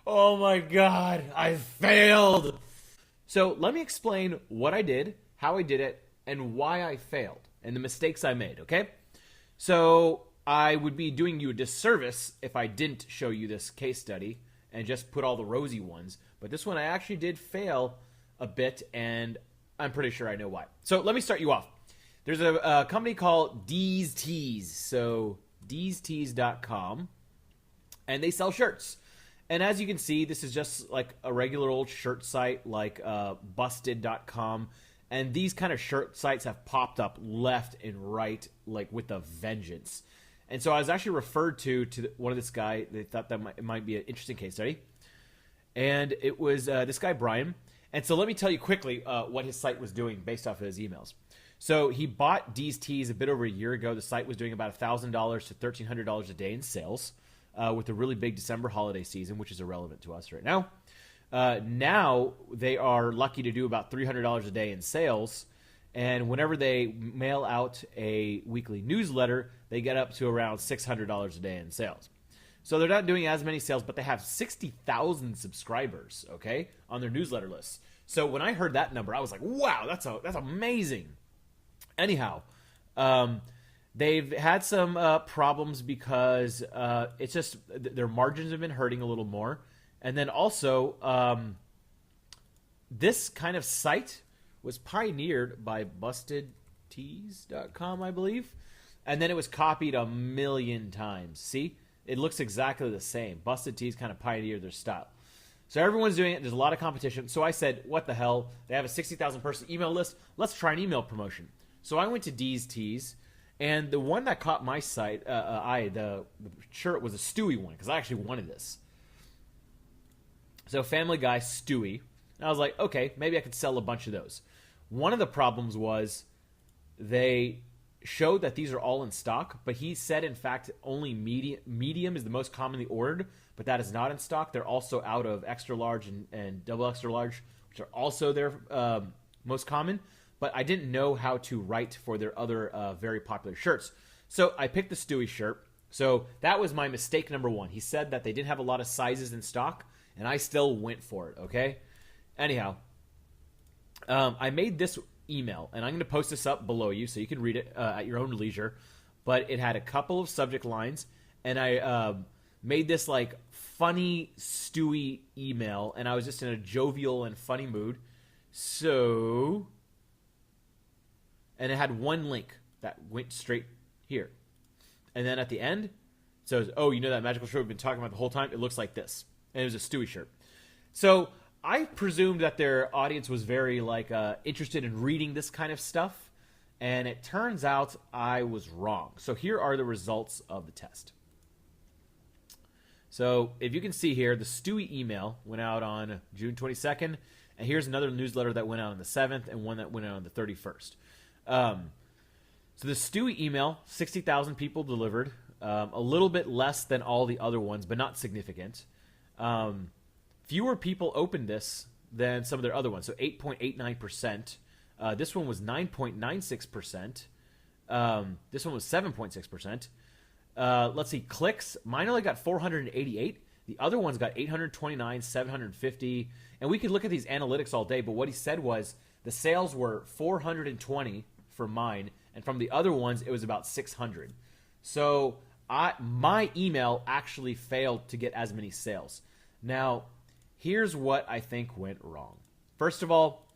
Oh my god, I failed. So let me explain what I did, how I did it, and why I failed, and the mistakes I made, okay? So I would be doing you a disservice if I didn't show you this case study and just put all the rosy ones. But this one I actually did fail a bit, and I'm pretty sure I know why. So let me start you off. There's a company called D's Tees. So D'sTees.com, and they sell shirts. And as you can see, this is just like a regular old shirt site like Busted.com. And these kind of shirt sites have popped up left and right, like with a vengeance. And so I was actually referred to one of this guy. They thought that it might be an interesting case study. And it was this guy, Brian. And so let me tell you quickly what his site was doing based off of his emails. So he bought D's Tees a bit over a year ago. The site was doing about $1,000 to $1,300 a day in sales with a really big December holiday season, which is irrelevant to us right now. Now they are lucky to do about $300 a day in sales. And whenever they mail out a weekly newsletter, they get up to around $600 a day in sales. So they're not doing as many sales, but they have 60,000 subscribers, okay, on their newsletter list. So when I heard that number, I was like, wow, that's amazing. Anyhow, they've had some problems because it's just their margins have been hurting a little more. And then also, this kind of site was pioneered by BustedTees.com, I believe. And then it was copied a million times. See? It looks exactly the same. Busted Tees kind of pioneered their style. So everyone's doing it. There's a lot of competition. So I said, what the hell? They have a 60,000 person email list. Let's try an email promotion. So I went to D's Tees, and the one that caught my sight, the shirt was a Stewie one, because I actually wanted this. So Family Guy Stewie. And I was like, okay, maybe I could sell a bunch of those. One of the problems was they showed that these are all in stock, but he said, in fact, only medium is the most commonly ordered, but that is not in stock. They're also out of extra large and double extra large, which are also their most common. But I didn't know how to write for their other very popular shirts. So I picked the Stewie shirt. So that was my mistake number one. He said that they didn't have a lot of sizes in stock, and I still went for it, okay? Anyhow, I made this email, and I'm going to post this up below you so you can read it at your own leisure. But it had a couple of subject lines, and I made this like funny Stewie email, and I was just in a jovial and funny mood. So... and it had one link that went straight here. And then at the end, it says, oh, you know that magical shirt we've been talking about the whole time? It looks like this. And it was a Stewie shirt. So I presumed that their audience was very interested in reading this kind of stuff. And it turns out I was wrong. So here are the results of the test. So if you can see here, the Stewie email went out on June 22nd. And here's another newsletter that went out on the 7th and one that went out on the 31st. So the Stewie email, 60,000 people delivered, a little bit less than all the other ones, but not significant. Fewer people opened this than some of their other ones, so 8.89%. This one was 9.96%. This one was 7.6%. Let's see, clicks. Mine only got 488. The other ones got 829, 750. And we could look at these analytics all day, but what he said was the sales were 420 for mine, and from the other ones, it was about 600. So my email actually failed to get as many sales. Now, here's what I think went wrong. First of all,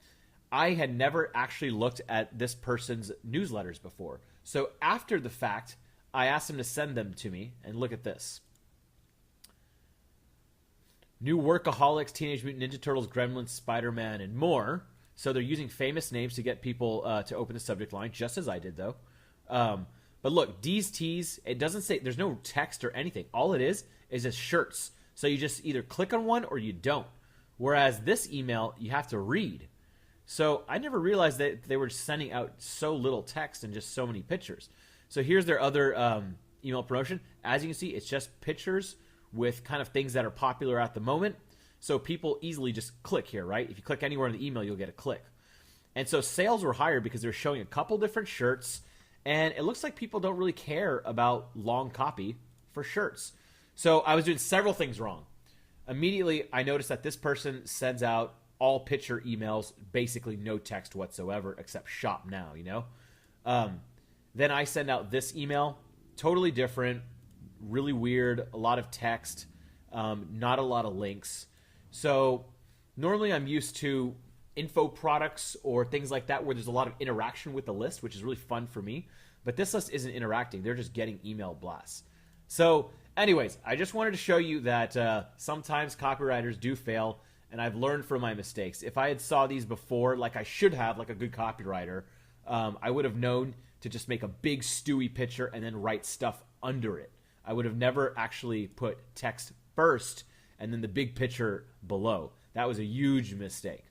I had never actually looked at this person's newsletters before. So after the fact, I asked him to send them to me, and look at this. New Workaholics, Teenage Mutant Ninja Turtles, Gremlins, Spider-Man, and more. So they're using famous names to get people to open the subject line, just as I did, though. But look, D's Tees, it doesn't say, there's no text or anything. All it is just shirts. So you just either click on one or you don't. Whereas this email, you have to read. So I never realized that they were sending out so little text and just so many pictures. So here's their other email promotion. As you can see, it's just pictures with kind of things that are popular at the moment. So people easily just click here, right? If you click anywhere in the email, you'll get a click. And so sales were higher because they're showing a couple different shirts, and it looks like people don't really care about long copy. for shirts. So I was doing several things wrong. Immediately, I noticed that this person sends out all picture emails, basically no text whatsoever except shop now, you know? Then I send out this email, totally different, really weird, a lot of text, not a lot of links. So normally I'm used to info products or things like that where there's a lot of interaction with the list, which is really fun for me. But this list isn't interacting. They're just getting email blasts. So anyways, I just wanted to show you that sometimes copywriters do fail, and I've learned from my mistakes. If I had saw these before, like I should have, like a good copywriter, I would have known to just make a big stewy picture and then write stuff under it. I would have never actually put text first and then the big picture below. That was a huge mistake.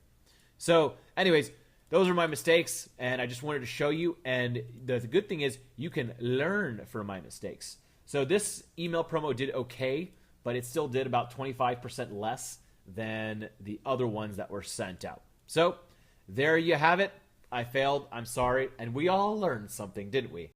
So anyways, those are my mistakes, and I just wanted to show you. And the good thing is you can learn from my mistakes. So this email promo did okay, but it still did about 25% less than the other ones that were sent out. So there you have it. I failed. I'm sorry. And we all learned something, didn't we?